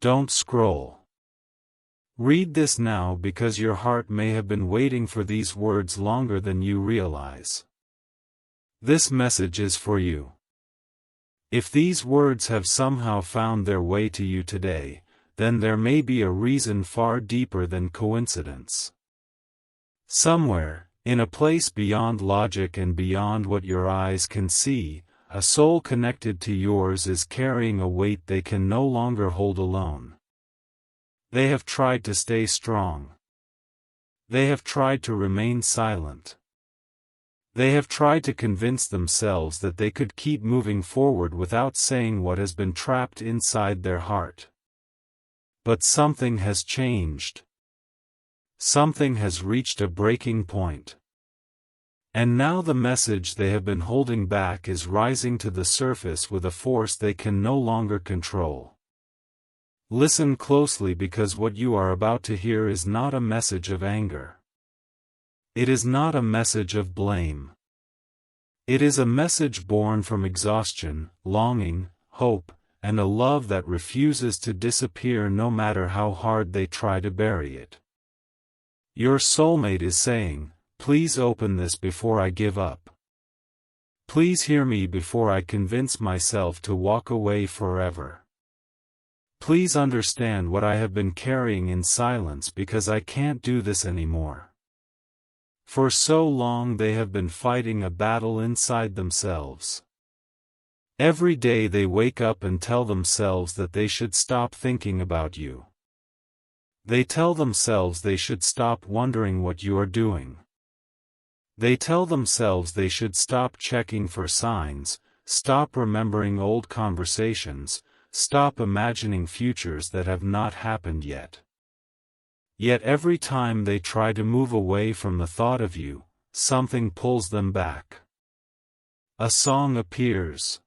Don't scroll. Read this now because your heart may have been waiting for these words longer than you realize. This message is for you. If these words have somehow found their way to you today, then there may be a reason far deeper than coincidence. Somewhere, in a place beyond logic and beyond what your eyes can see, a soul connected to yours is carrying a weight they can no longer hold alone. They have tried to stay strong. They have tried to remain silent. They have tried to convince themselves that they could keep moving forward without saying what has been trapped inside their heart. But something has changed. Something has reached a breaking point. And now the message they have been holding back is rising to the surface with a force they can no longer control. Listen closely because what you are about to hear is not a message of anger. It is not a message of blame. It is a message born from exhaustion, longing, hope, and a love that refuses to disappear no matter how hard they try to bury it. Your soulmate is saying, "Please open this before I give up. Please hear me before I convince myself to walk away forever. Please understand what I have been carrying in silence because I can't do this anymore." For so long they have been fighting a battle inside themselves. Every day they wake up and tell themselves that they should stop thinking about you. They tell themselves they should stop wondering what you are doing. They tell themselves they should stop checking for signs, stop remembering old conversations, stop imagining futures that have not happened yet. Yet every time they try to move away from the thought of you, something pulls them back. A song appears.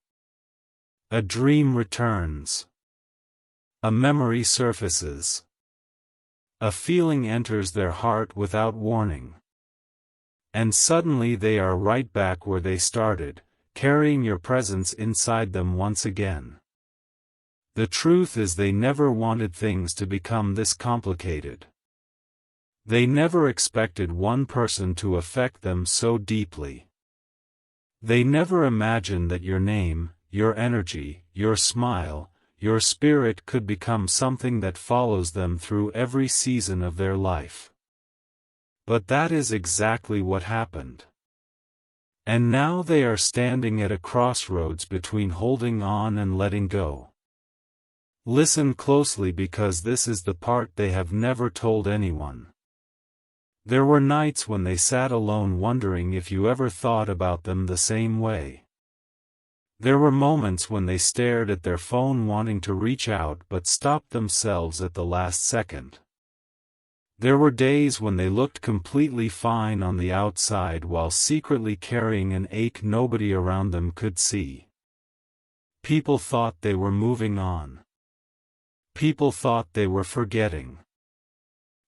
A dream returns. A memory surfaces. A feeling enters their heart without warning. And suddenly they are right back where they started, carrying your presence inside them once again. The truth is they never wanted things to become this complicated. They never expected one person to affect them so deeply. They never imagined that your name, your energy, your smile, your spirit could become something that follows them through every season of their life. But that is exactly what happened. And now they are standing at a crossroads between holding on and letting go. Listen closely because this is the part they have never told anyone. There were nights when they sat alone wondering if you ever thought about them the same way. There were moments when they stared at their phone wanting to reach out but stopped themselves at the last second. There were days when they looked completely fine on the outside while secretly carrying an ache nobody around them could see. People thought they were moving on. People thought they were forgetting.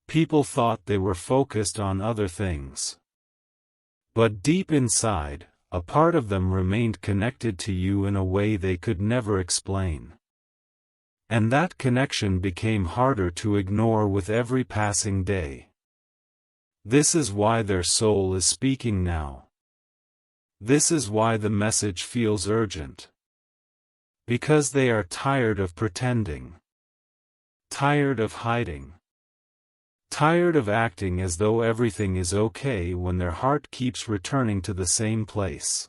People thought they were focused on other things. But deep inside, a part of them remained connected to you in a way they could never explain. And that connection became harder to ignore with every passing day. This is why their soul is speaking now. This is why the message feels urgent. Because they are tired of pretending. Tired of hiding. Tired of acting as though everything is okay when their heart keeps returning to the same place.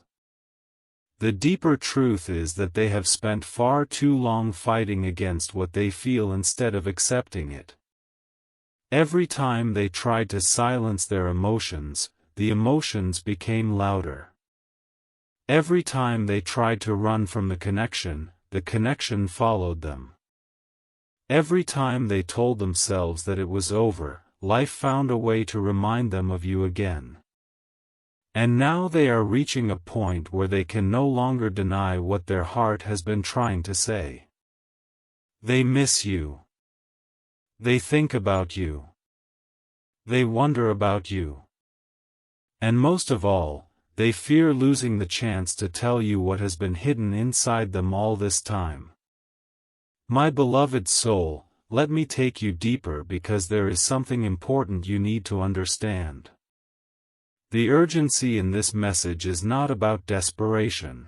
The deeper truth is that they have spent far too long fighting against what they feel instead of accepting it. Every time they tried to silence their emotions, the emotions became louder. Every time they tried to run from the connection followed them. Every time they told themselves that it was over, life found a way to remind them of you again. And now they are reaching a point where they can no longer deny what their heart has been trying to say. They miss you. They think about you. They wonder about you. And most of all, they fear losing the chance to tell you what has been hidden inside them all this time. My beloved soul, let me take you deeper because there is something important you need to understand. The urgency in this message is not about desperation.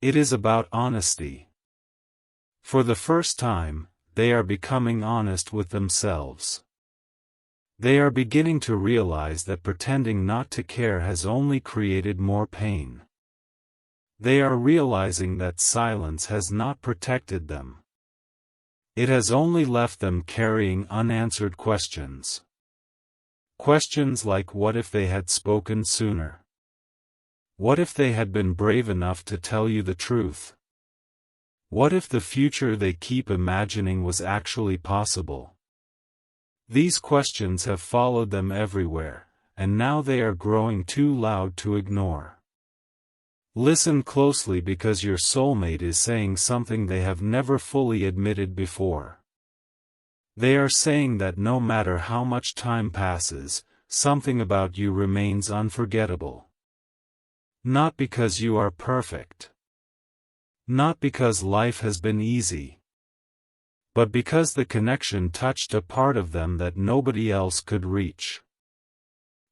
It is about honesty. For the first time, they are becoming honest with themselves. They are beginning to realize that pretending not to care has only created more pain. They are realizing that silence has not protected them. It has only left them carrying unanswered questions. Questions like, what if they had spoken sooner? What if they had been brave enough to tell you the truth? What if the future they keep imagining was actually possible? These questions have followed them everywhere, and now they are growing too loud to ignore. Listen closely because your soulmate is saying something they have never fully admitted before. They are saying that no matter how much time passes, something about you remains unforgettable. Not because you are perfect. Not because life has been easy. But because the connection touched a part of them that nobody else could reach.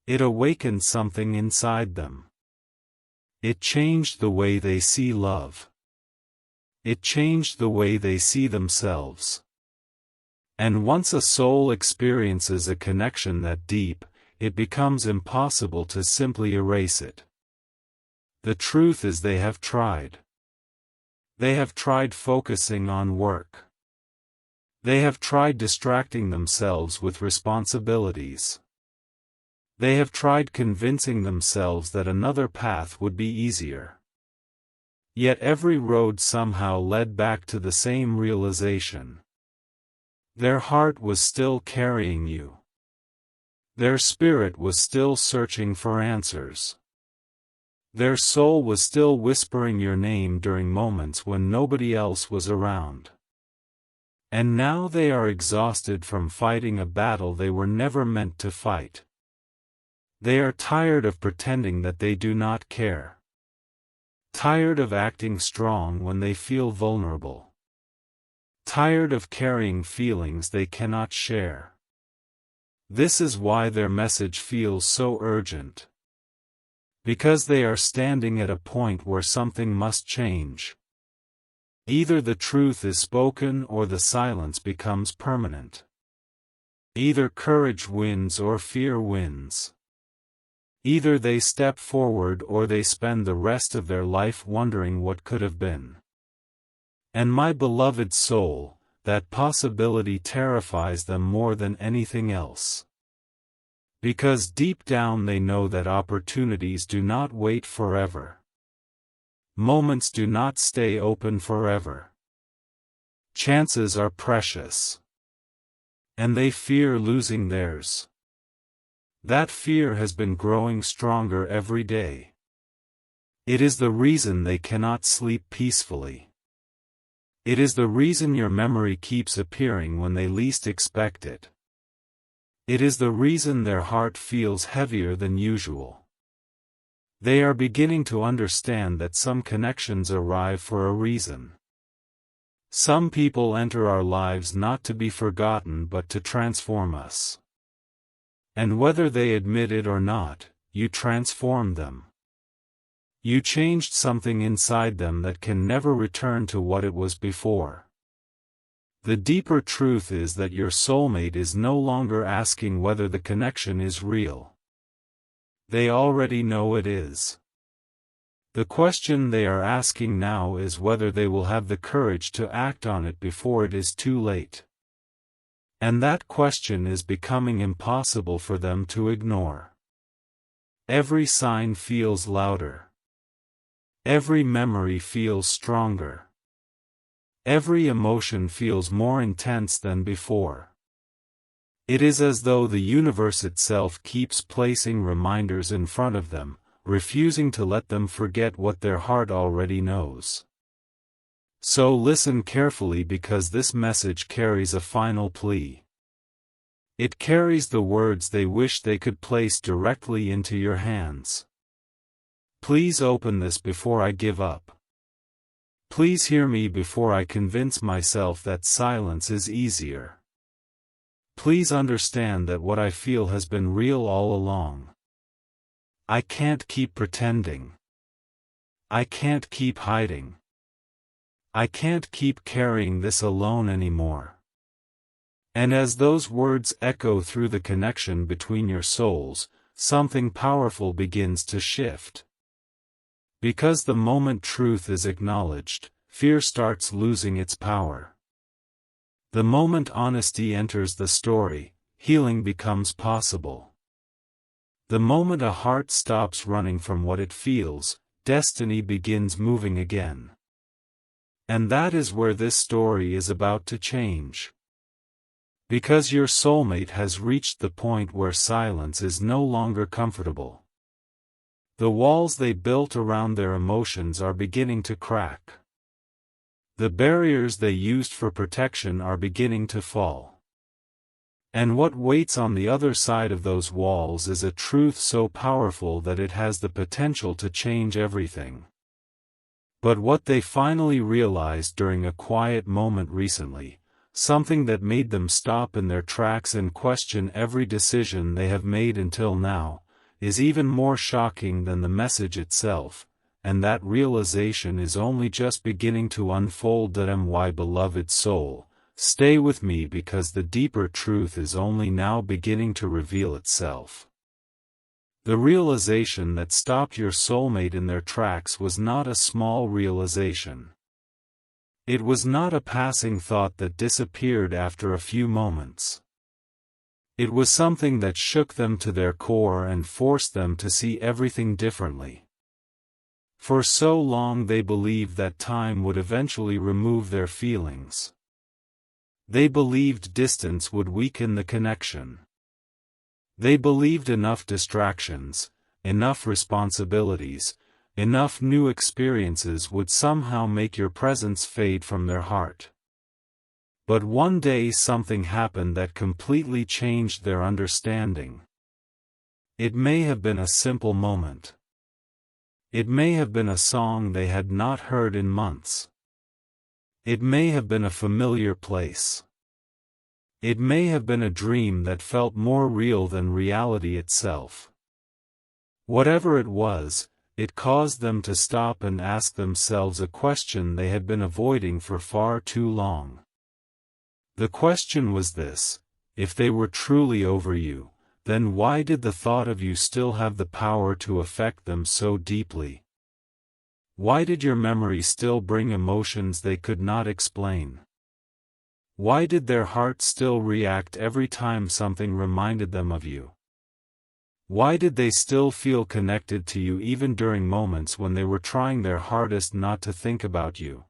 It awakened something inside them. It changed the way they see love. It changed the way they see themselves. And once a soul experiences a connection that deep, it becomes impossible to simply erase it. The truth is they have tried. They have tried focusing on work. They have tried distracting themselves with responsibilities. They have tried convincing themselves that another path would be easier. Yet every road somehow led back to the same realization. Their heart was still carrying you. Their spirit was still searching for answers. Their soul was still whispering your name during moments when nobody else was around. And now they are exhausted from fighting a battle they were never meant to fight. They are tired of pretending that they do not care. Tired of acting strong when they feel vulnerable. Tired of carrying feelings they cannot share. This is why their message feels so urgent. Because they are standing at a point where something must change. Either the truth is spoken or the silence becomes permanent. Either courage wins or fear wins. Either they step forward or they spend the rest of their life wondering what could have been. And my beloved soul, that possibility terrifies them more than anything else. Because deep down they know that opportunities do not wait forever. Moments do not stay open forever. Chances are precious. And they fear losing theirs. That fear has been growing stronger every day. It is the reason they cannot sleep peacefully. It is the reason your memory keeps appearing when they least expect it. It is the reason their heart feels heavier than usual. They are beginning to understand that some connections arrive for a reason. Some people enter our lives not to be forgotten but to transform us. And whether they admit it or not, you transformed them. You changed something inside them that can never return to what it was before. The deeper truth is that your soulmate is no longer asking whether the connection is real. They already know it is. The question they are asking now is whether they will have the courage to act on it before it is too late. And that question is becoming impossible for them to ignore. Every sign feels louder. Every memory feels stronger. Every emotion feels more intense than before. It is as though the universe itself keeps placing reminders in front of them, refusing to let them forget what their heart already knows. So listen carefully because this message carries a final plea. It carries the words they wish they could place directly into your hands. Please open this before I give up. Please hear me before I convince myself that silence is easier. Please understand that what I feel has been real all along. I can't keep pretending. I can't keep hiding. I can't keep carrying this alone anymore. And as those words echo through the connection between your souls, something powerful begins to shift. Because the moment truth is acknowledged, fear starts losing its power. The moment honesty enters the story, healing becomes possible. The moment a heart stops running from what it feels, destiny begins moving again. And that is where this story is about to change. Because your soulmate has reached the point where silence is no longer comfortable. The walls they built around their emotions are beginning to crack. The barriers they used for protection are beginning to fall. And what waits on the other side of those walls is a truth so powerful that it has the potential to change everything. But what they finally realized during a quiet moment recently, something that made them stop in their tracks and question every decision they have made until now, is even more shocking than the message itself, and that realization is only just beginning to unfold. My beloved soul, stay with me because the deeper truth is only now beginning to reveal itself. The realization that stopped your soulmate in their tracks was not a small realization. It was not a passing thought that disappeared after a few moments. It was something that shook them to their core and forced them to see everything differently. For so long they believed that time would eventually remove their feelings. They believed distance would weaken the connection. They believed enough distractions, enough responsibilities, enough new experiences would somehow make your presence fade from their heart. But one day something happened that completely changed their understanding. It may have been a simple moment. It may have been a song they had not heard in months. It may have been a familiar place. It may have been a dream that felt more real than reality itself. Whatever it was, it caused them to stop and ask themselves a question they had been avoiding for far too long. The question was this: if they were truly over you, then why did the thought of you still have the power to affect them so deeply? Why did your memory still bring emotions they could not explain? Why did their hearts still react every time something reminded them of you? Why did they still feel connected to you even during moments when they were trying their hardest not to think about you?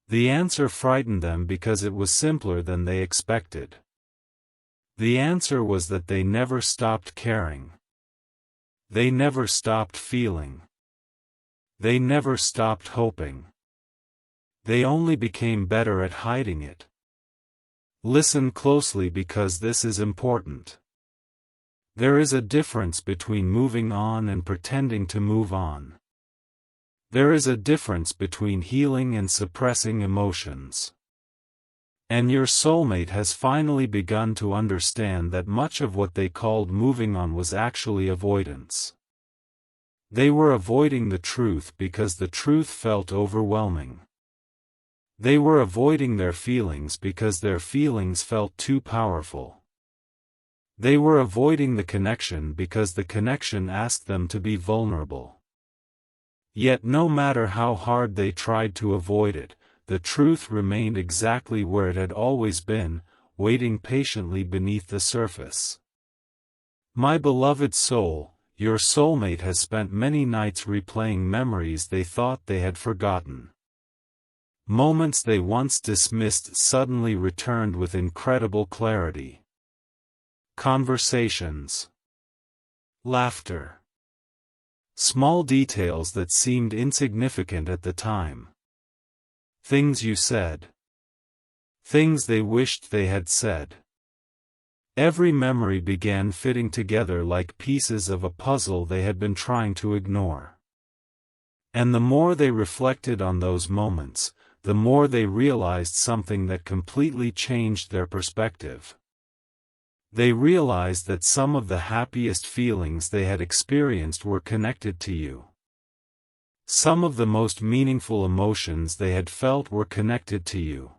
The answer frightened them because it was simpler than they expected. The answer was that they never stopped caring. They never stopped feeling. They never stopped hoping. They only became better at hiding it. Listen closely because this is important. There is a difference between moving on and pretending to move on. There is a difference between healing and suppressing emotions. And your soulmate has finally begun to understand that much of what they called moving on was actually avoidance. They were avoiding the truth because the truth felt overwhelming. They were avoiding their feelings because their feelings felt too powerful. They were avoiding the connection because the connection asked them to be vulnerable. Yet no matter how hard they tried to avoid it, the truth remained exactly where it had always been, waiting patiently beneath the surface. My beloved soul, your soulmate has spent many nights replaying memories they thought they had forgotten. Moments they once dismissed suddenly returned with incredible clarity. Conversations. Laughter. Small details that seemed insignificant at the time. Things you said. Things they wished they had said. Every memory began fitting together like pieces of a puzzle they had been trying to ignore. And the more they reflected on those moments, the more they realized something that completely changed their perspective. They realized that some of the happiest feelings they had experienced were connected to you. Some of the most meaningful emotions they had felt were connected to you.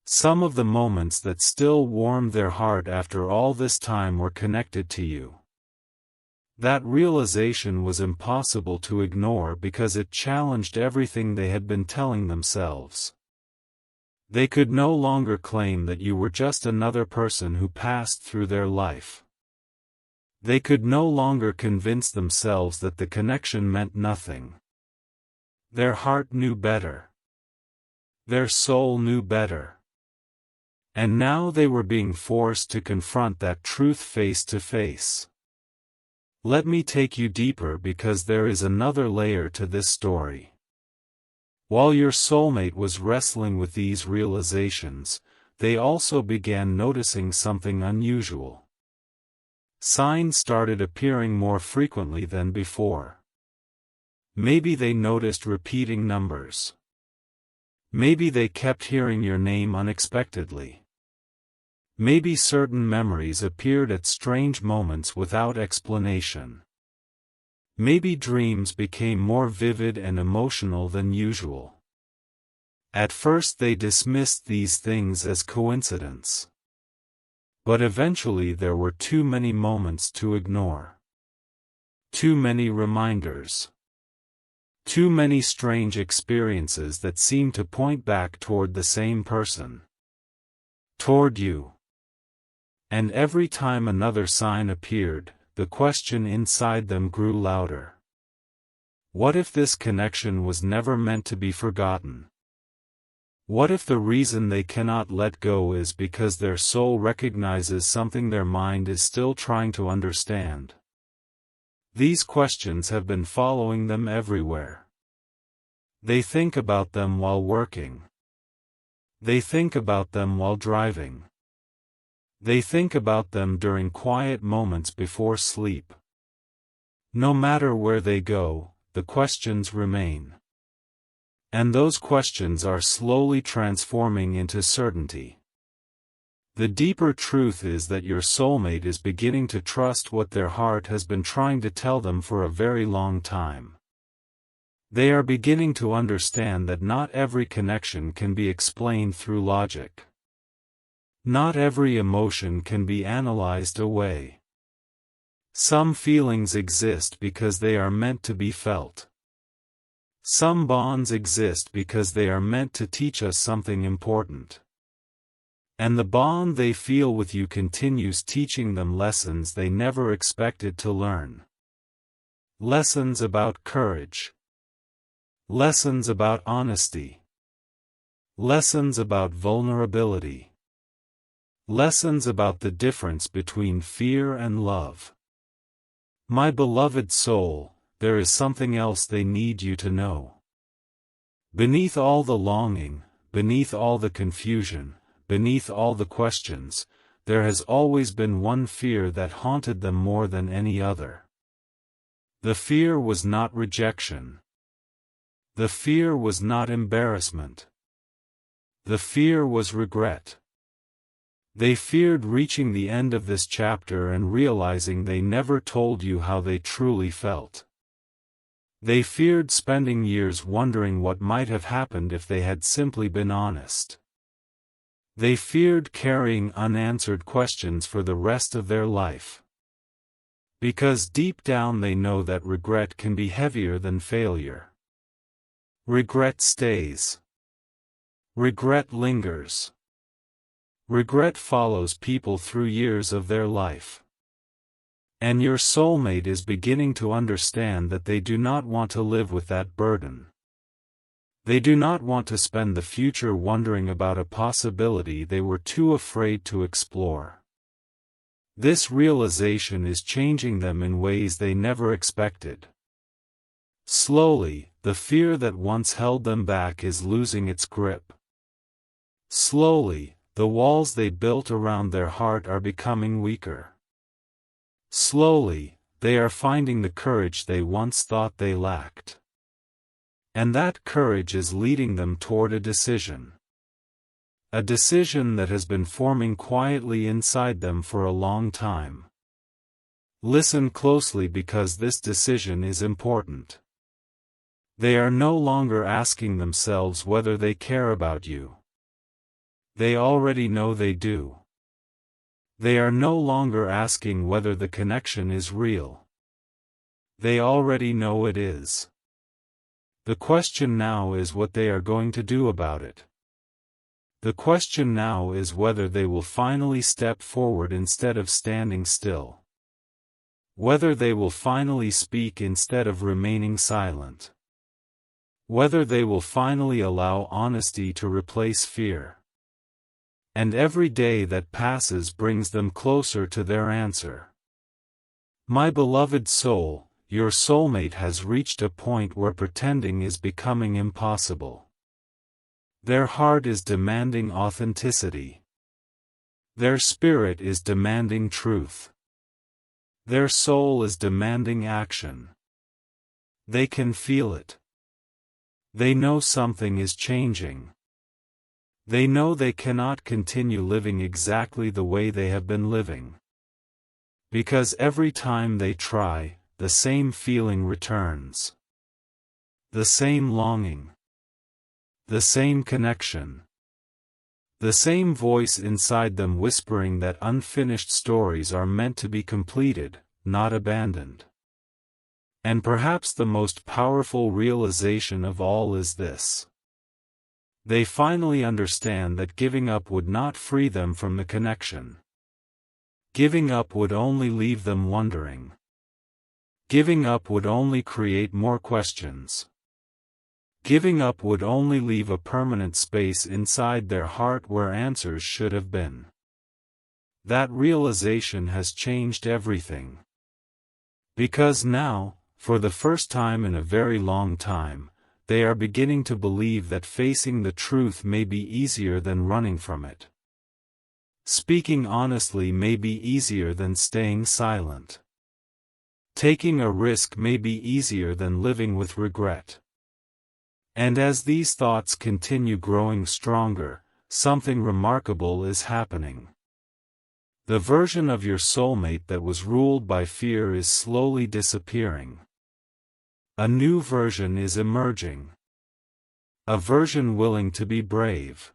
Some of the moments that still warmed their heart after all this time were connected to you. That realization was impossible to ignore because it challenged everything they had been telling themselves. They could no longer claim that you were just another person who passed through their life. They could no longer convince themselves that the connection meant nothing. Their heart knew better. Their soul knew better. And now they were being forced to confront that truth face to face. Let me take you deeper because there is another layer to this story. While your soulmate was wrestling with these realizations, they also began noticing something unusual. Signs started appearing more frequently than before. Maybe they noticed repeating numbers. Maybe they kept hearing your name unexpectedly. Maybe certain memories appeared at strange moments without explanation. Maybe dreams became more vivid and emotional than usual. At first they dismissed these things as coincidence. But eventually there were too many moments to ignore. Too many reminders. Too many strange experiences that seemed to point back toward the same person. Toward you. And every time another sign appeared, the question inside them grew louder. What if this connection was never meant to be forgotten? What if the reason they cannot let go is because their soul recognizes something their mind is still trying to understand? These questions have been following them everywhere. They think about them while working. They think about them while driving. They think about them during quiet moments before sleep. No matter where they go, the questions remain. And those questions are slowly transforming into certainty. The deeper truth is that your soulmate is beginning to trust what their heart has been trying to tell them for a very long time. They are beginning to understand that not every connection can be explained through logic. Not every emotion can be analyzed away. Some feelings exist because they are meant to be felt. Some bonds exist because they are meant to teach us something important. And the bond they feel with you continues teaching them lessons they never expected to learn. Lessons about courage. Lessons about honesty. Lessons about vulnerability. Lessons about the difference between fear and love. My beloved soul, there is something else they need you to know. Beneath all the longing, beneath all the confusion, beneath all the questions, there has always been one fear that haunted them more than any other. The fear was not rejection. The fear was not embarrassment. The fear was regret. They feared reaching the end of this chapter and realizing they never told you how they truly felt. They feared spending years wondering what might have happened if they had simply been honest. They feared carrying unanswered questions for the rest of their life. Because deep down they know that regret can be heavier than failure. Regret stays. Regret lingers. Regret follows people through years of their life. And your soulmate is beginning to understand that they do not want to live with that burden. They do not want to spend the future wondering about a possibility they were too afraid to explore. This realization is changing them in ways they never expected. Slowly, the fear that once held them back is losing its grip. Slowly, the walls they built around their heart are becoming weaker. Slowly, they are finding the courage they once thought they lacked. And that courage is leading them toward a decision. A decision that has been forming quietly inside them for a long time. Listen closely because this decision is important. They are no longer asking themselves whether they care about you. They already know they do. They are no longer asking whether the connection is real. They already know it is. The question now is what they are going to do about it. The question now is whether they will finally step forward instead of standing still. Whether they will finally speak instead of remaining silent. Whether they will finally allow honesty to replace fear. And every day that passes brings them closer to their answer. My beloved soul, your soulmate has reached a point where pretending is becoming impossible. Their heart is demanding authenticity. Their spirit is demanding truth. Their soul is demanding action. They can feel it. They know something is changing. They know they cannot continue living exactly the way they have been living. Because every time they try, the same feeling returns. The same longing. The same connection. The same voice inside them whispering that unfinished stories are meant to be completed, not abandoned. And perhaps the most powerful realization of all is this. They finally understand that giving up would not free them from the connection. Giving up would only leave them wondering. Giving up would only create more questions. Giving up would only leave a permanent space inside their heart where answers should have been. That realization has changed everything. Because now, for the first time in a very long time, they are beginning to believe that facing the truth may be easier than running from it. Speaking honestly may be easier than staying silent. Taking a risk may be easier than living with regret. And as these thoughts continue growing stronger, something remarkable is happening. The version of your soulmate that was ruled by fear is slowly disappearing. A new version is emerging. A version willing to be brave.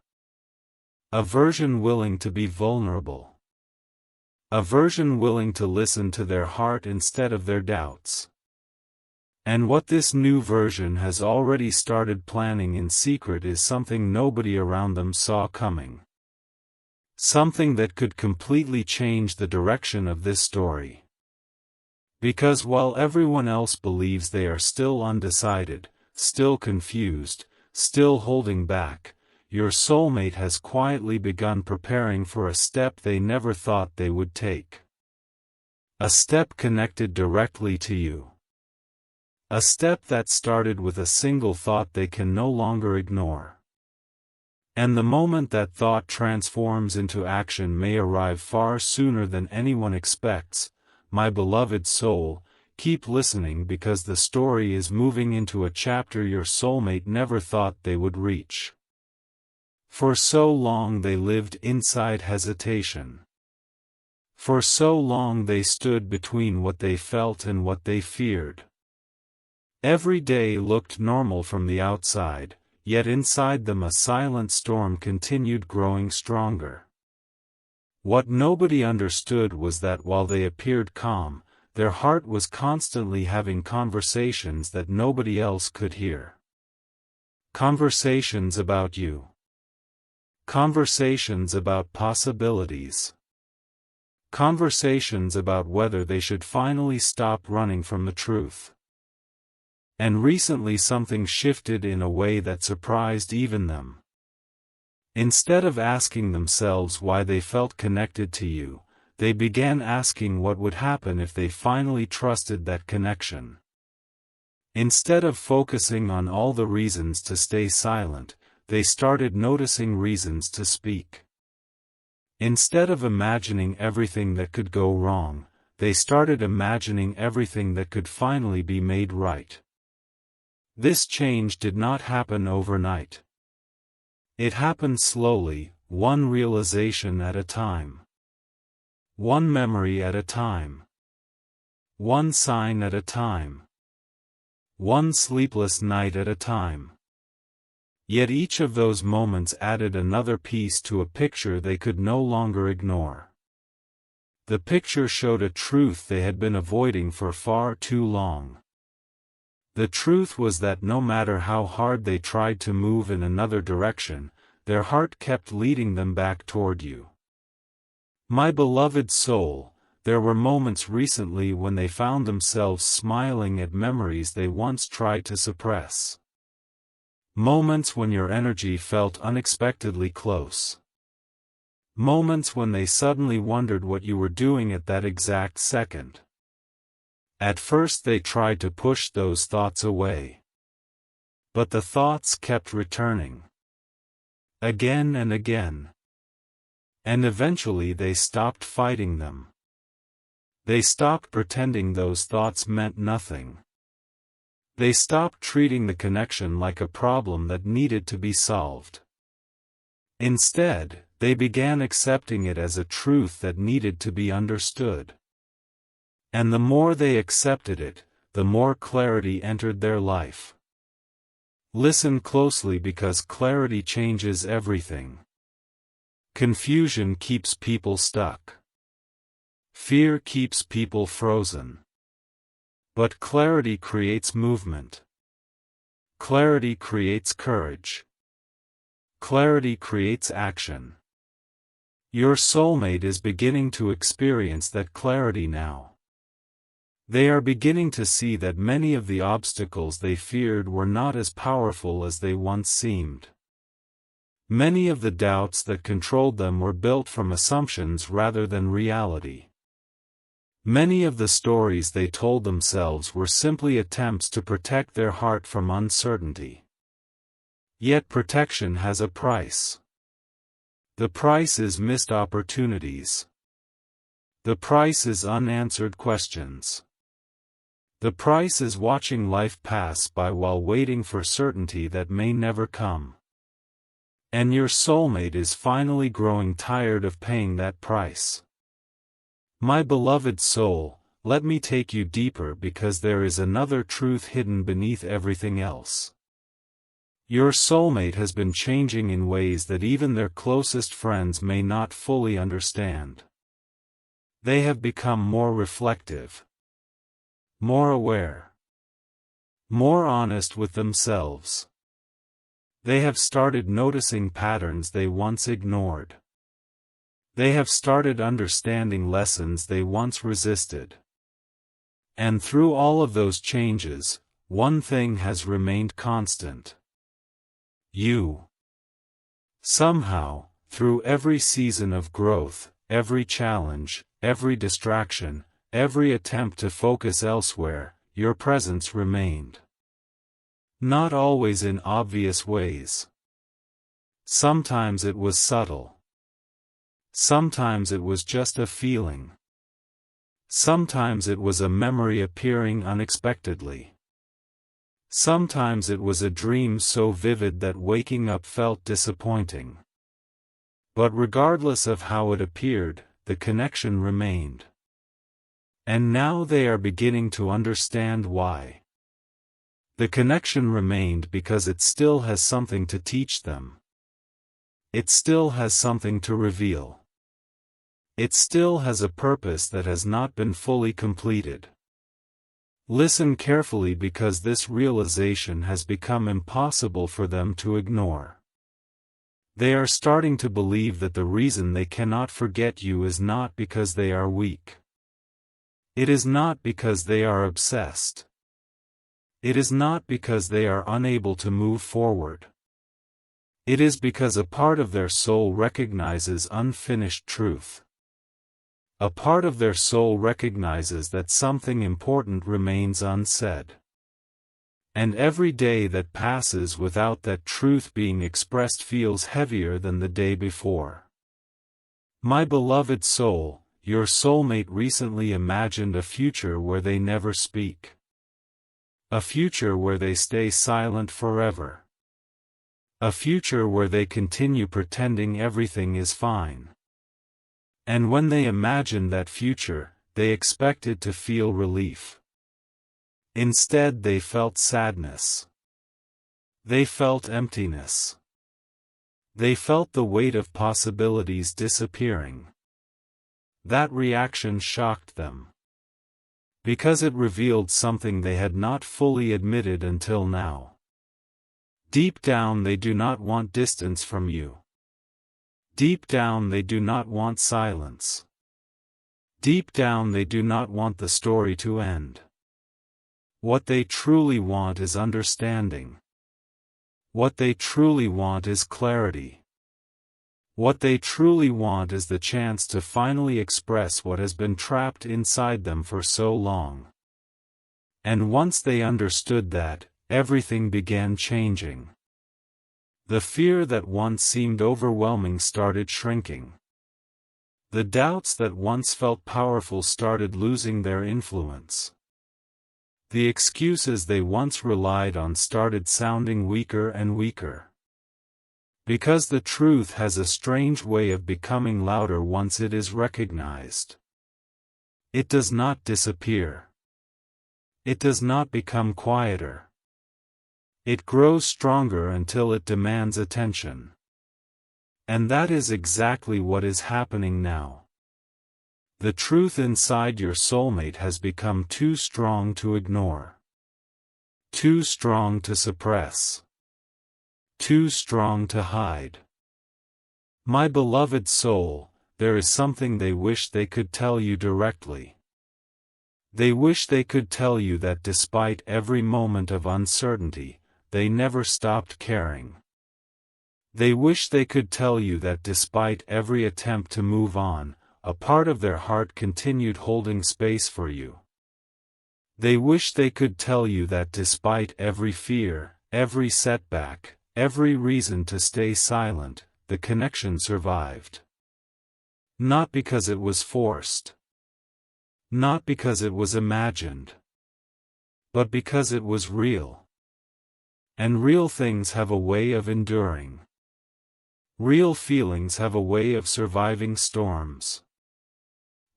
A version willing to be vulnerable. A version willing to listen to their heart instead of their doubts. And what this new version has already started planning in secret is something nobody around them saw coming. Something that could completely change the direction of this story. Because while everyone else believes they are still undecided, still confused, still holding back, your soulmate has quietly begun preparing for a step they never thought they would take. A step connected directly to you. A step that started with a single thought they can no longer ignore. And the moment that thought transforms into action may arrive far sooner than anyone expects. My beloved soul, keep listening because the story is moving into a chapter your soulmate never thought they would reach. For so long they lived inside hesitation. For so long they stood between what they felt and what they feared. Every day looked normal from the outside, yet inside them a silent storm continued growing stronger. What nobody understood was that while they appeared calm, their heart was constantly having conversations that nobody else could hear. Conversations about you. Conversations about possibilities. Conversations about whether they should finally stop running from the truth. And recently something shifted in a way that surprised even them. Instead of asking themselves why they felt connected to you, they began asking what would happen if they finally trusted that connection. Instead of focusing on all the reasons to stay silent, they started noticing reasons to speak. Instead of imagining everything that could go wrong, they started imagining everything that could finally be made right. This change did not happen overnight. It happened slowly, one realization at a time. One memory at a time. One sign at a time. One sleepless night at a time. Yet each of those moments added another piece to a picture they could no longer ignore. The picture showed a truth they had been avoiding for far too long. The truth was that no matter how hard they tried to move in another direction, their heart kept leading them back toward you. My beloved soul, there were moments recently when they found themselves smiling at memories they once tried to suppress. Moments when your energy felt unexpectedly close. Moments when they suddenly wondered what you were doing at that exact second. At first they tried to push those thoughts away. But the thoughts kept returning. Again and again. And eventually they stopped fighting them. They stopped pretending those thoughts meant nothing. They stopped treating the connection like a problem that needed to be solved. Instead, they began accepting it as a truth that needed to be understood. And the more they accepted it, the more clarity entered their life. Listen closely because clarity changes everything. Confusion keeps people stuck. Fear keeps people frozen. But clarity creates movement. Clarity creates courage. Clarity creates action. Your soulmate is beginning to experience that clarity now. They are beginning to see that many of the obstacles they feared were not as powerful as they once seemed. Many of the doubts that controlled them were built from assumptions rather than reality. Many of the stories they told themselves were simply attempts to protect their heart from uncertainty. Yet protection has a price. The price is missed opportunities. The price is unanswered questions. The price is watching life pass by while waiting for certainty that may never come. And your soulmate is finally growing tired of paying that price. My beloved soul, let me take you deeper because there is another truth hidden beneath everything else. Your soulmate has been changing in ways that even their closest friends may not fully understand. They have become more reflective, more aware, more honest with themselves. They have started noticing patterns they once ignored. They have started understanding lessons they once resisted. And through all of those changes, one thing has remained constant. You. Somehow, through every season of growth, every challenge, every distraction, every attempt to focus elsewhere, your presence remained. Not always in obvious ways. Sometimes it was subtle. Sometimes it was just a feeling. Sometimes it was a memory appearing unexpectedly. Sometimes it was a dream so vivid that waking up felt disappointing. But regardless of how it appeared, the connection remained. And now they are beginning to understand why. The connection remained because it still has something to teach them. It still has something to reveal. It still has a purpose that has not been fully completed. Listen carefully because this realization has become impossible for them to ignore. They are starting to believe that the reason they cannot forget you is not because they are weak. It is not because they are obsessed. It is not because they are unable to move forward. It is because a part of their soul recognizes unfinished truth. A part of their soul recognizes that something important remains unsaid. And every day that passes without that truth being expressed feels heavier than the day before. My beloved soul, your soulmate recently imagined a future where they never speak. A future where they stay silent forever. A future where they continue pretending everything is fine. And when they imagined that future, they expected to feel relief. Instead they felt sadness. They felt emptiness. They felt the weight of possibilities disappearing. That reaction shocked them. Because it revealed something they had not fully admitted until now. Deep down they do not want distance from you. Deep down they do not want silence. Deep down they do not want the story to end. What they truly want is understanding. What they truly want is clarity. What they truly want is the chance to finally express what has been trapped inside them for so long. And once they understood that, everything began changing. The fear that once seemed overwhelming started shrinking. The doubts that once felt powerful started losing their influence. The excuses they once relied on started sounding weaker and weaker. Because the truth has a strange way of becoming louder once it is recognized. It does not disappear. It does not become quieter. It grows stronger until it demands attention. And that is exactly what is happening now. The truth inside your soulmate has become too strong to ignore. Too strong to suppress. Too strong to hide. My beloved soul, there is something they wish they could tell you directly. They wish they could tell you that despite every moment of uncertainty, they never stopped caring. They wish they could tell you that despite every attempt to move on, a part of their heart continued holding space for you. They wish they could tell you that despite every fear, every setback, every reason to stay silent, the connection survived. Not because it was forced. Not because it was imagined. But because it was real. And real things have a way of enduring. Real feelings have a way of surviving storms.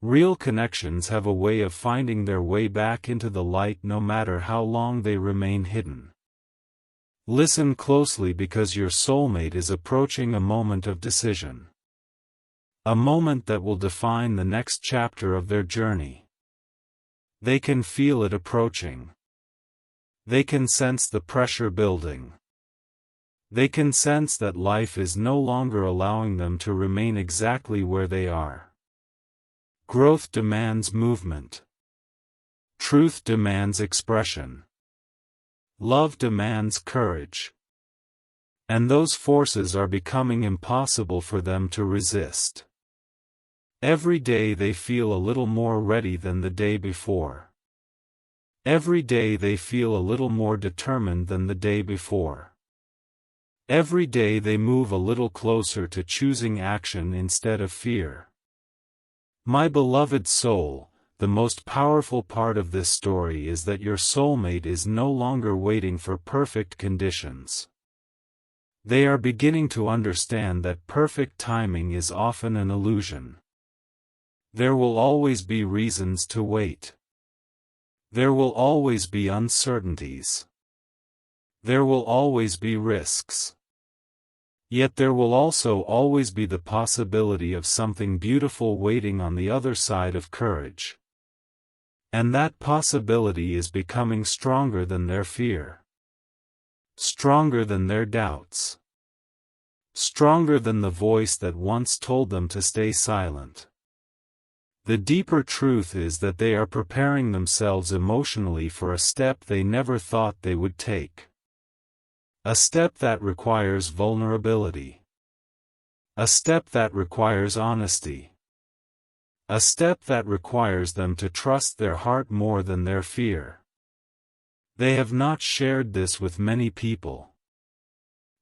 Real connections have a way of finding their way back into the light no matter how long they remain hidden. Listen closely because your soulmate is approaching a moment of decision. A moment that will define the next chapter of their journey. They can feel it approaching. They can sense the pressure building. They can sense that life is no longer allowing them to remain exactly where they are. Growth demands movement. Truth demands expression. Love demands courage. And those forces are becoming impossible for them to resist. Every day they feel a little more ready than the day before. Every day they feel a little more determined than the day before. Every day they move a little closer to choosing action instead of fear. My beloved soul, the most powerful part of this story is that your soulmate is no longer waiting for perfect conditions. They are beginning to understand that perfect timing is often an illusion. There will always be reasons to wait. There will always be uncertainties. There will always be risks. Yet there will also always be the possibility of something beautiful waiting on the other side of courage. And that possibility is becoming stronger than their fear. Stronger than their doubts. Stronger than the voice that once told them to stay silent. The deeper truth is that they are preparing themselves emotionally for a step they never thought they would take. A step that requires vulnerability. A step that requires honesty. A step that requires them to trust their heart more than their fear. They have not shared this with many people.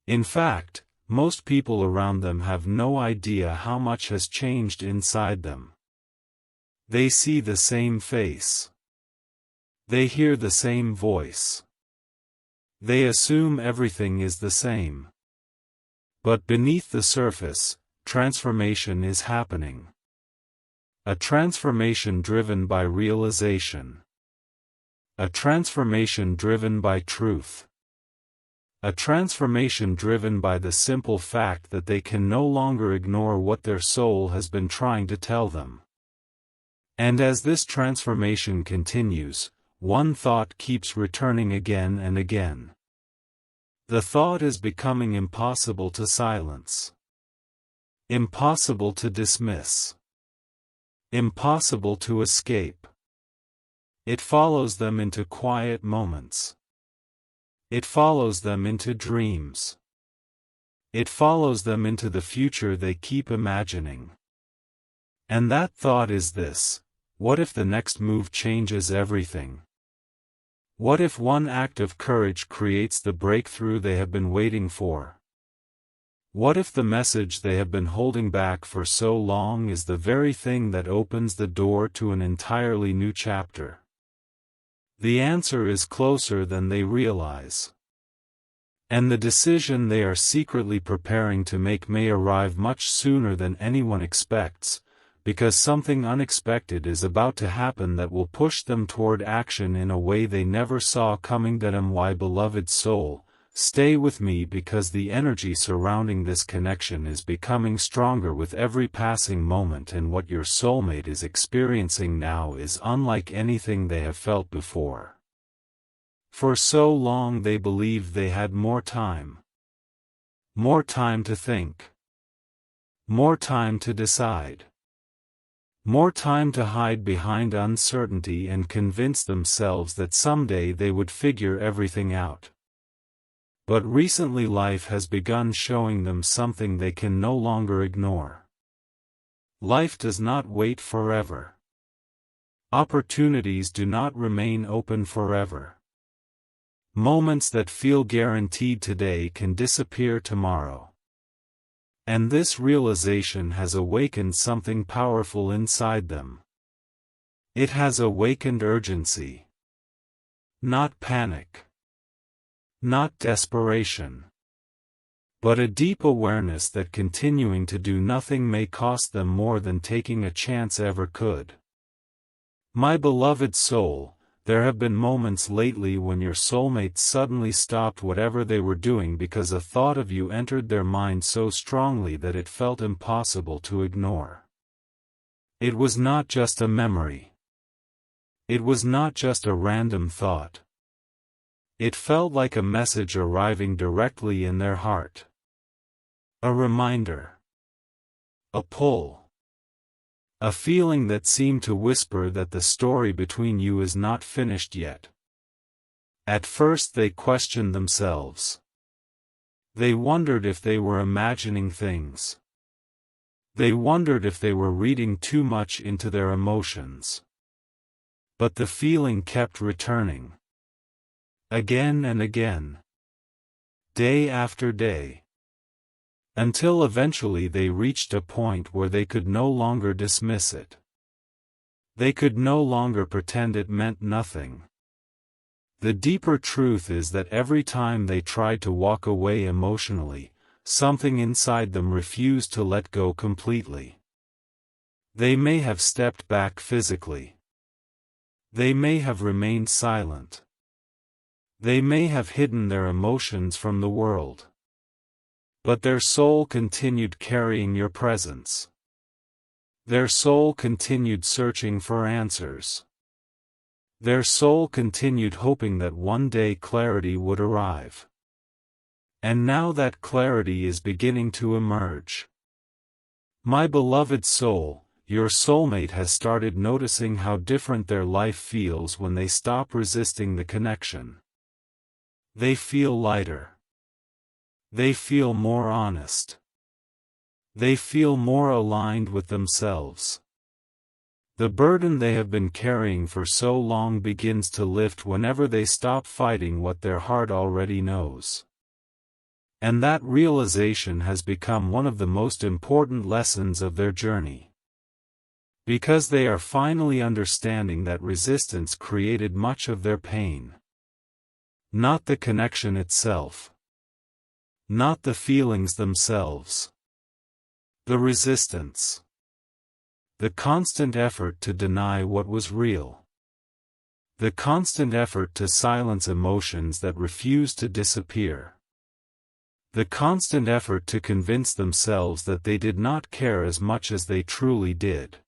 In fact, most people around them have no idea how much has changed inside them. They see the same face. They hear the same voice. They assume everything is the same. But beneath the surface, transformation is happening. A transformation driven by realization. A transformation driven by truth. A transformation driven by the simple fact that they can no longer ignore what their soul has been trying to tell them. And as this transformation continues, one thought keeps returning again and again. The thought is becoming impossible to silence. Impossible to dismiss. Impossible to escape. It follows them into quiet moments. It follows them into dreams. It follows them into the future they keep imagining. And that thought is this: what if the next move changes everything? What if one act of courage creates the breakthrough they have been waiting for? What if the message they have been holding back for so long is the very thing that opens the door to an entirely new chapter? The answer is closer than they realize. And the decision they are secretly preparing to make may arrive much sooner than anyone expects, because something unexpected is about to happen that will push them toward action in a way they never saw coming. My beloved soul, stay with me, because the energy surrounding this connection is becoming stronger with every passing moment, and what your soulmate is experiencing now is unlike anything they have felt before. For so long they believed they had more time. More time to think. More time to decide. More time to hide behind uncertainty and convince themselves that someday they would figure everything out. But recently life has begun showing them something they can no longer ignore. Life does not wait forever. Opportunities do not remain open forever. Moments that feel guaranteed today can disappear tomorrow. And this realization has awakened something powerful inside them. It has awakened urgency. Not panic. Not desperation. But a deep awareness that continuing to do nothing may cost them more than taking a chance ever could. My beloved soul, there have been moments lately when your soulmate suddenly stopped whatever they were doing because a thought of you entered their mind so strongly that it felt impossible to ignore. It was not just a memory. It was not just a random thought. It felt like a message arriving directly in their heart. A reminder. A pull. A feeling that seemed to whisper that the story between you is not finished yet. At first they questioned themselves. They wondered if they were imagining things. They wondered if they were reading too much into their emotions. But the feeling kept returning. Again and again. Day after day. Until eventually they reached a point where they could no longer dismiss it. They could no longer pretend it meant nothing. The deeper truth is that every time they tried to walk away emotionally, something inside them refused to let go completely. They may have stepped back physically. They may have remained silent. They may have hidden their emotions from the world. But their soul continued carrying your presence. Their soul continued searching for answers. Their soul continued hoping that one day clarity would arrive. And now that clarity is beginning to emerge. My beloved soul, your soulmate has started noticing how different their life feels when they stop resisting the connection. They feel lighter. They feel more honest. They feel more aligned with themselves. The burden they have been carrying for so long begins to lift whenever they stop fighting what their heart already knows. And that realization has become one of the most important lessons of their journey. Because they are finally understanding that resistance created much of their pain. Not the connection itself. Not the feelings themselves. The resistance. The constant effort to deny what was real. The constant effort to silence emotions that refuse to disappear. The constant effort to convince themselves that they did not care as much as they truly did.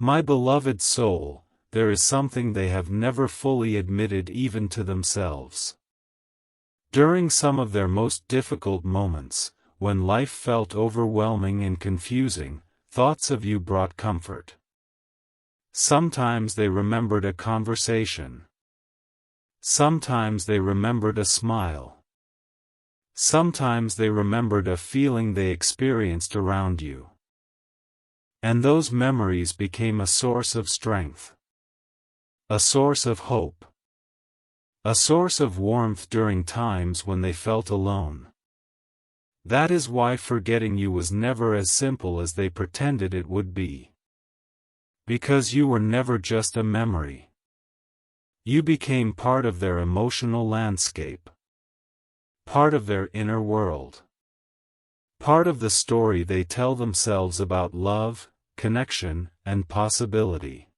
My beloved soul, there is something they have never fully admitted even to themselves. During some of their most difficult moments, when life felt overwhelming and confusing, thoughts of you brought comfort. Sometimes they remembered a conversation. Sometimes they remembered a smile. Sometimes they remembered a feeling they experienced around you. And those memories became a source of strength. A source of hope. A source of warmth during times when they felt alone. That is why forgetting you was never as simple as they pretended it would be. Because you were never just a memory. You became part of their emotional landscape. Part of their inner world. Part of the story they tell themselves about love, connection, and possibility.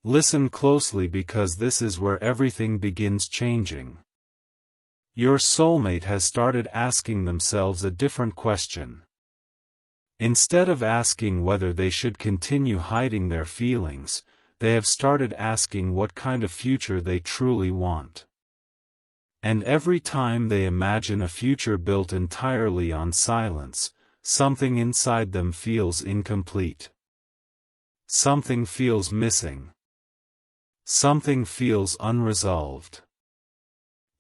Listen closely because this is where everything begins changing. Your soulmate has started asking themselves a different question. Instead of asking whether they should continue hiding their feelings, they have started asking what kind of future they truly want. And every time they imagine a future built entirely on silence, something inside them feels incomplete. Something feels missing. Something feels unresolved.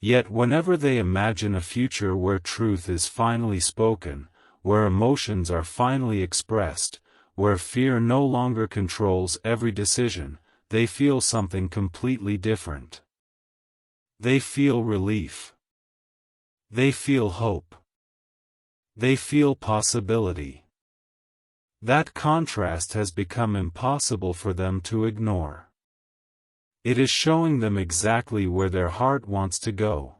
Yet whenever they imagine a future where truth is finally spoken, where emotions are finally expressed, where fear no longer controls every decision, they feel something completely different. They feel relief. They feel hope. They feel possibility. That contrast has become impossible for them to ignore. It is showing them exactly where their heart wants to go.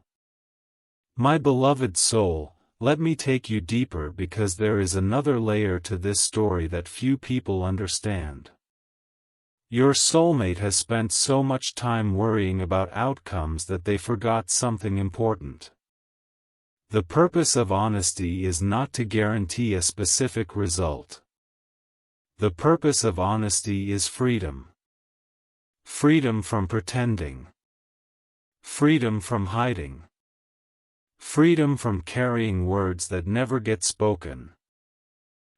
My beloved soul, let me take you deeper because there is another layer to this story that few people understand. Your soulmate has spent so much time worrying about outcomes that they forgot something important. The purpose of honesty is not to guarantee a specific result. The purpose of honesty is freedom. Freedom from pretending. Freedom from hiding. Freedom from carrying words that never get spoken.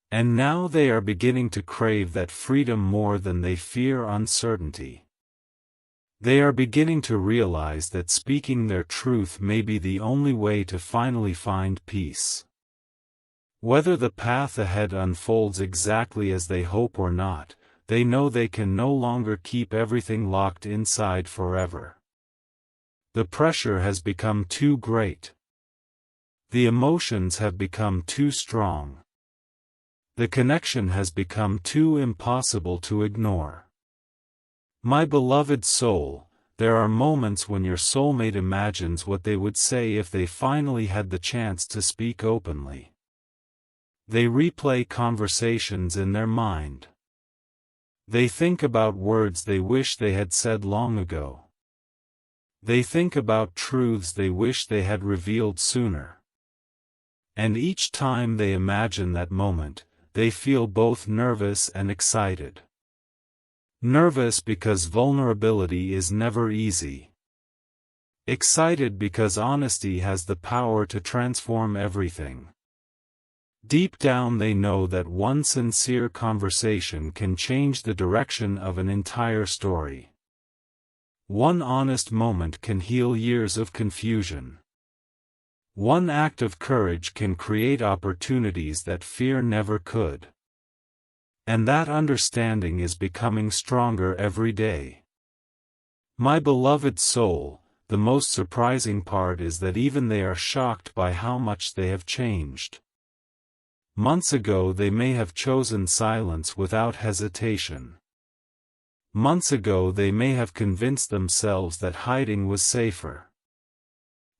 And now they are beginning to crave that freedom more than they fear uncertainty. They are beginning to realize that speaking their truth may be the only way to finally find peace. Whether the path ahead unfolds exactly as they hope or not, they know they can no longer keep everything locked inside forever. The pressure has become too great. The emotions have become too strong. The connection has become too impossible to ignore. My beloved soul, there are moments when your soulmate imagines what they would say if they finally had the chance to speak openly. They replay conversations in their mind. They think about words they wish they had said long ago. They think about truths they wish they had revealed sooner. And each time they imagine that moment, they feel both nervous and excited. Nervous because vulnerability is never easy. Excited because honesty has the power to transform everything. Deep down they know that one sincere conversation can change the direction of an entire story. One honest moment can heal years of confusion. One act of courage can create opportunities that fear never could. And that understanding is becoming stronger every day. My beloved soul, the most surprising part is that even they are shocked by how much they have changed. Months ago they may have chosen silence without hesitation. Months ago they may have convinced themselves that hiding was safer.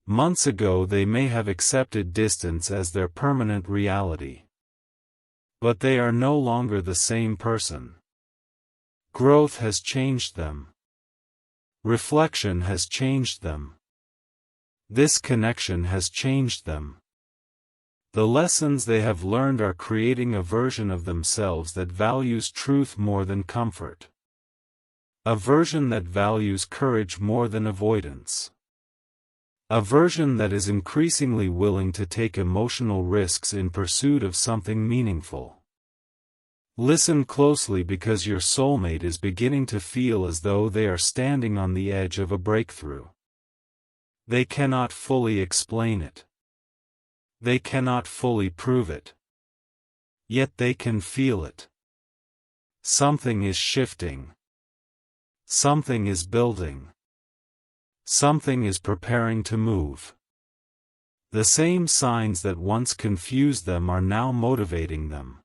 Months ago they may have accepted distance as their permanent reality. But they are no longer the same person. Growth has changed them. Reflection has changed them. This connection has changed them. The lessons they have learned are creating a version of themselves that values truth more than comfort. A version that values courage more than avoidance. A version that is increasingly willing to take emotional risks in pursuit of something meaningful. Listen closely, because your soulmate is beginning to feel as though they are standing on the edge of a breakthrough. They cannot fully explain it. They cannot fully prove it. Yet they can feel it. Something is shifting. Something is building. Something is preparing to move. The same signs that once confused them are now motivating them.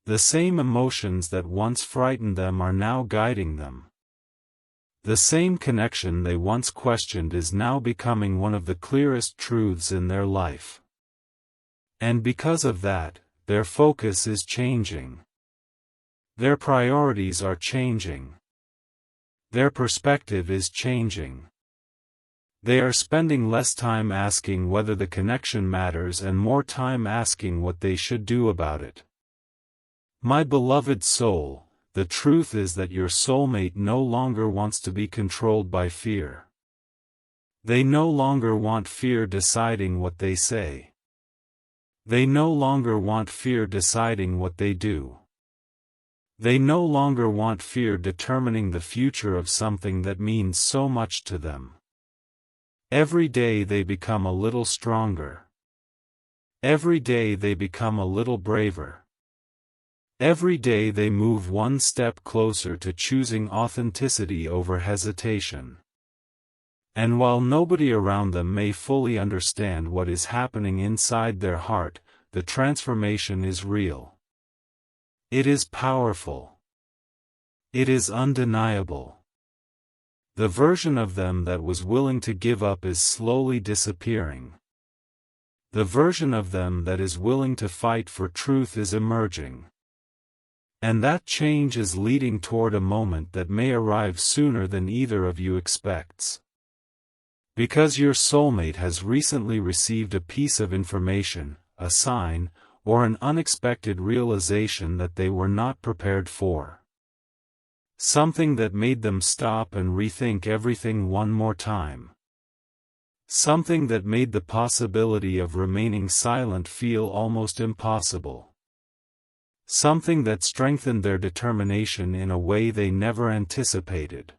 The same emotions that once frightened them are now guiding them. The same connection they once questioned is now becoming one of the clearest truths in their life. And because of that, their focus is changing. Their priorities are changing. Their perspective is changing. They are spending less time asking whether the connection matters and more time asking what they should do about it. My beloved soul, the truth is that your soulmate no longer wants to be controlled by fear. They no longer want fear deciding what they say. They no longer want fear deciding what they do. They no longer want fear determining the future of something that means so much to them. Every day they become a little stronger. Every day they become a little braver. Every day they move one step closer to choosing authenticity over hesitation. And while nobody around them may fully understand what is happening inside their heart, the transformation is real. It is powerful. It is undeniable. The version of them that was willing to give up is slowly disappearing. The version of them that is willing to fight for truth is emerging. And that change is leading toward a moment that may arrive sooner than either of you expects. Because your soulmate has recently received a piece of information, a sign, or an unexpected realization that they were not prepared for. Something that made them stop and rethink everything one more time. Something that made the possibility of remaining silent feel almost impossible. Something that strengthened their determination in a way they never anticipated.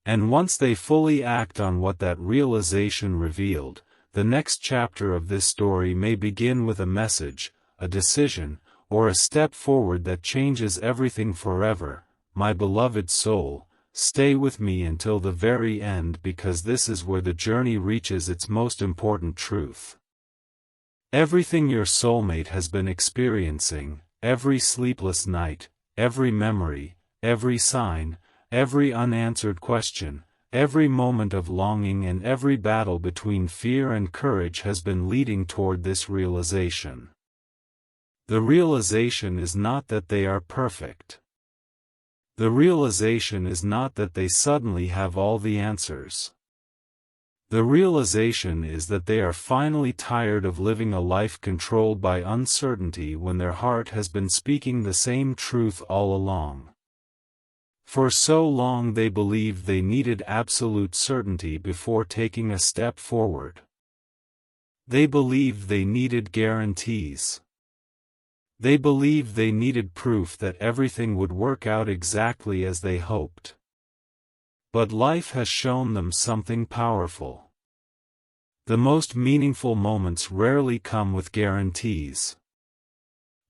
And once they fully act on what that realization revealed, the next chapter of this story may begin with a message, a decision, or a step forward that changes everything forever. My beloved soul, stay with me until the very end, because this is where the journey reaches its most important truth. Everything your soulmate has been experiencing, every sleepless night, every memory, every sign, every unanswered question, every moment of longing and every battle between fear and courage has been leading toward this realization. The realization is not that they are perfect. The realization is not that they suddenly have all the answers. The realization is that they are finally tired of living a life controlled by uncertainty when their heart has been speaking the same truth all along. For so long they believed they needed absolute certainty before taking a step forward. They believed they needed guarantees. They believed they needed proof that everything would work out exactly as they hoped. But life has shown them something powerful. The most meaningful moments rarely come with guarantees.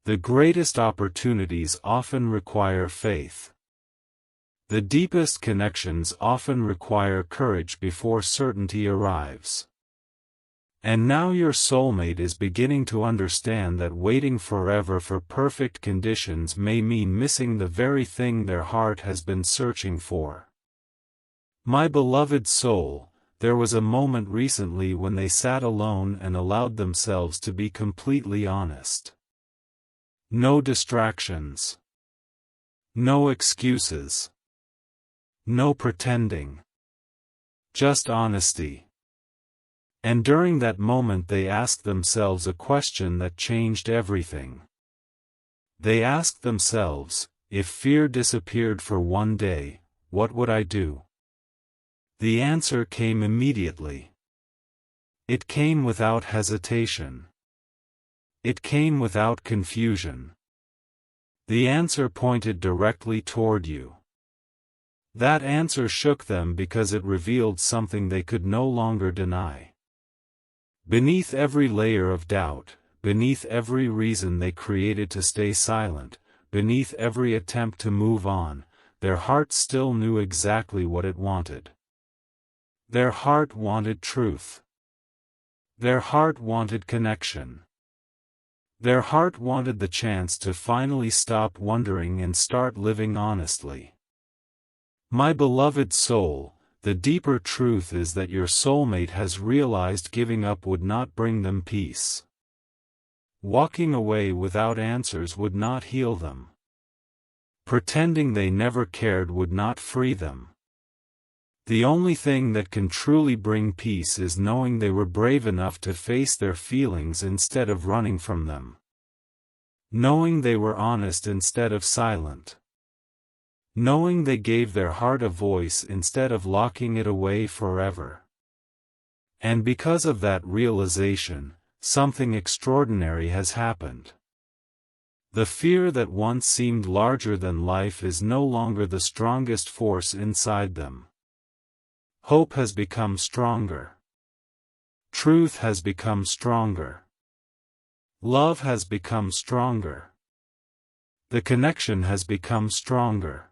The greatest opportunities often require faith. The deepest connections often require courage before certainty arrives. And now your soulmate is beginning to understand that waiting forever for perfect conditions may mean missing the very thing their heart has been searching for. My beloved soul, there was a moment recently when they sat alone and allowed themselves to be completely honest. No distractions. No excuses. No pretending. Just honesty. And during that moment they asked themselves a question that changed everything. They asked themselves, if fear disappeared for one day, what would I do? The answer came immediately. It came without hesitation. It came without confusion. The answer pointed directly toward you. That answer shook them because it revealed something they could no longer deny. Beneath every layer of doubt, beneath every reason they created to stay silent, beneath every attempt to move on, their heart still knew exactly what it wanted. Their heart wanted truth. Their heart wanted connection. Their heart wanted the chance to finally stop wondering and start living honestly. My beloved soul, the deeper truth is that your soulmate has realized giving up would not bring them peace. Walking away without answers would not heal them. Pretending they never cared would not free them. The only thing that can truly bring peace is knowing they were brave enough to face their feelings instead of running from them. Knowing they were honest instead of silent. Knowing they gave their heart a voice instead of locking it away forever. And because of that realization, something extraordinary has happened. The fear that once seemed larger than life is no longer the strongest force inside them. Hope has become stronger. Truth has become stronger. Love has become stronger. The connection has become stronger.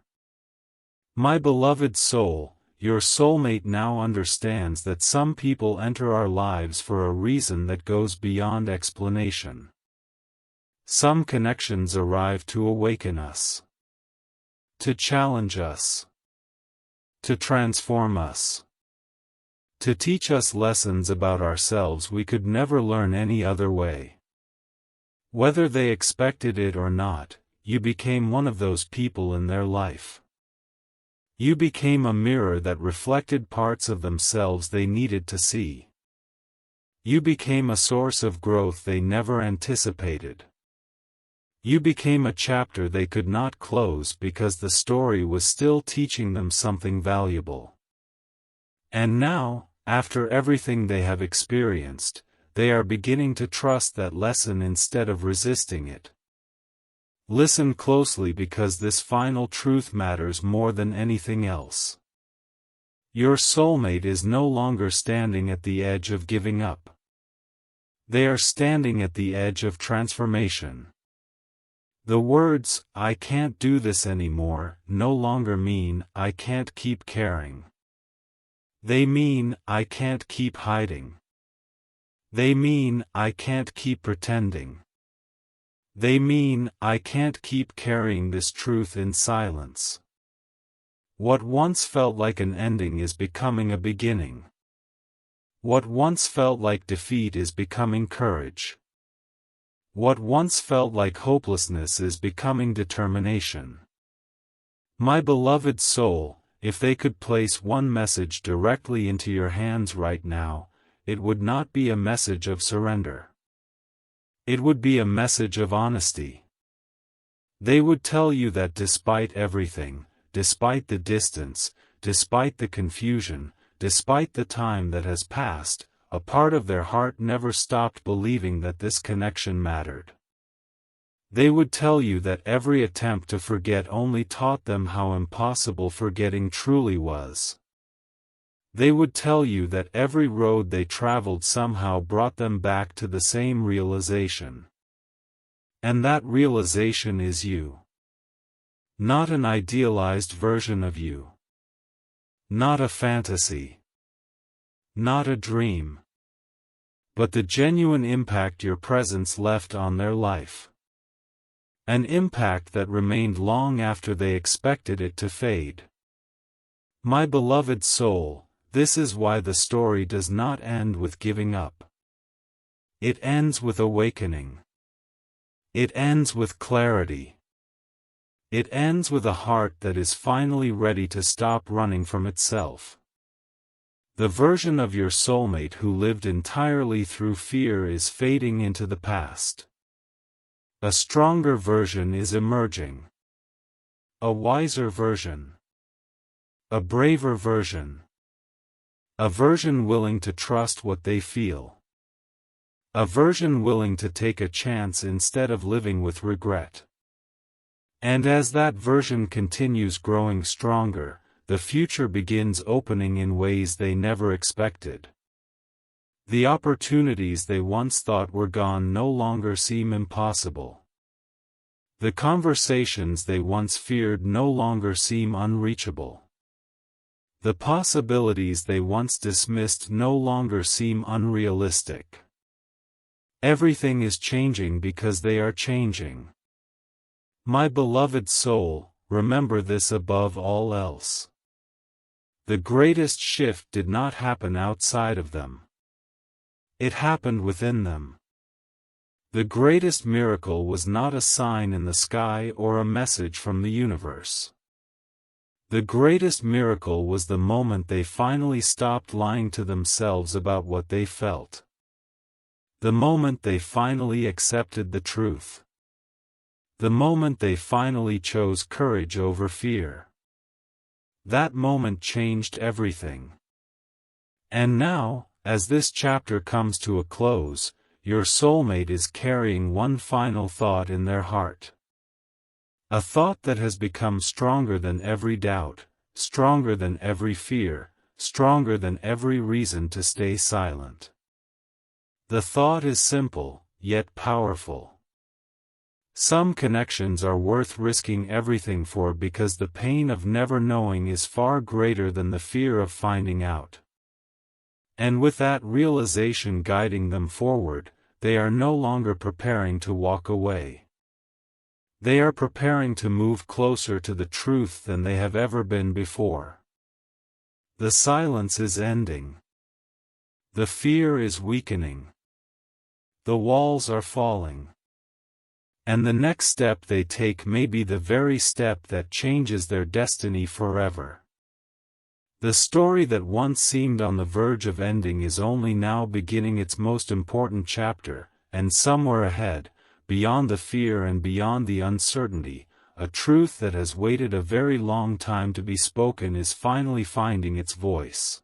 My beloved soul, your soulmate now understands that some people enter our lives for a reason that goes beyond explanation. Some connections arrive to awaken us. To challenge us. To transform us. To teach us lessons about ourselves we could never learn any other way. Whether they expected it or not, you became one of those people in their life. You became a mirror that reflected parts of themselves they needed to see. You became a source of growth they never anticipated. You became a chapter they could not close because the story was still teaching them something valuable. And now, after everything they have experienced, they are beginning to trust that lesson instead of resisting it. Listen closely because this final truth matters more than anything else. Your soulmate is no longer standing at the edge of giving up. They are standing at the edge of transformation. The words, "I can't do this anymore," no longer mean, "I can't keep caring." They mean, "I can't keep hiding." They mean, "I can't keep pretending." They mean, "I can't keep carrying this truth in silence." What once felt like an ending is becoming a beginning. What once felt like defeat is becoming courage. What once felt like hopelessness is becoming determination. My beloved soul, if they could place one message directly into your hands right now, it would not be a message of surrender. It would be a message of honesty. They would tell you that despite everything, despite the distance, despite the confusion, despite the time that has passed, a part of their heart never stopped believing that this connection mattered. They would tell you that every attempt to forget only taught them how impossible forgetting truly was. They would tell you that every road they traveled somehow brought them back to the same realization. And that realization is you. Not an idealized version of you. Not a fantasy. Not a dream. but the genuine impact your presence left on their life. An impact that remained long after they expected it to fade. My beloved soul, this is why the story does not end with giving up. It ends with awakening. It ends with clarity. It ends with a heart that is finally ready to stop running from itself. The version of your soulmate who lived entirely through fear is fading into the past. A stronger version is emerging. A wiser version. A braver version. A version willing to trust what they feel. A version willing to take a chance instead of living with regret. And as that version continues growing stronger, the future begins opening in ways they never expected. The opportunities they once thought were gone no longer seem impossible. The conversations they once feared no longer seem unreachable. The possibilities they once dismissed no longer seem unrealistic. Everything is changing because they are changing. My beloved soul, remember this above all else. The greatest shift did not happen outside of them. It happened within them. The greatest miracle was not a sign in the sky or a message from the universe. The greatest miracle was the moment they finally stopped lying to themselves about what they felt. The moment they finally accepted the truth. The moment they finally chose courage over fear. That moment changed everything. And now, as this chapter comes to a close, your soulmate is carrying one final thought in their heart. A thought that has become stronger than every doubt, stronger than every fear, stronger than every reason to stay silent. The thought is simple, yet powerful. Some connections are worth risking everything for because the pain of never knowing is far greater than the fear of finding out. And with that realization guiding them forward, they are no longer preparing to walk away. They are preparing to move closer to the truth than they have ever been before. The silence is ending. The fear is weakening. The walls are falling. And the next step they take may be the very step that changes their destiny forever. The story that once seemed on the verge of ending is only now beginning its most important chapter, and somewhere ahead, beyond the fear and beyond the uncertainty, a truth that has waited a very long time to be spoken is finally finding its voice.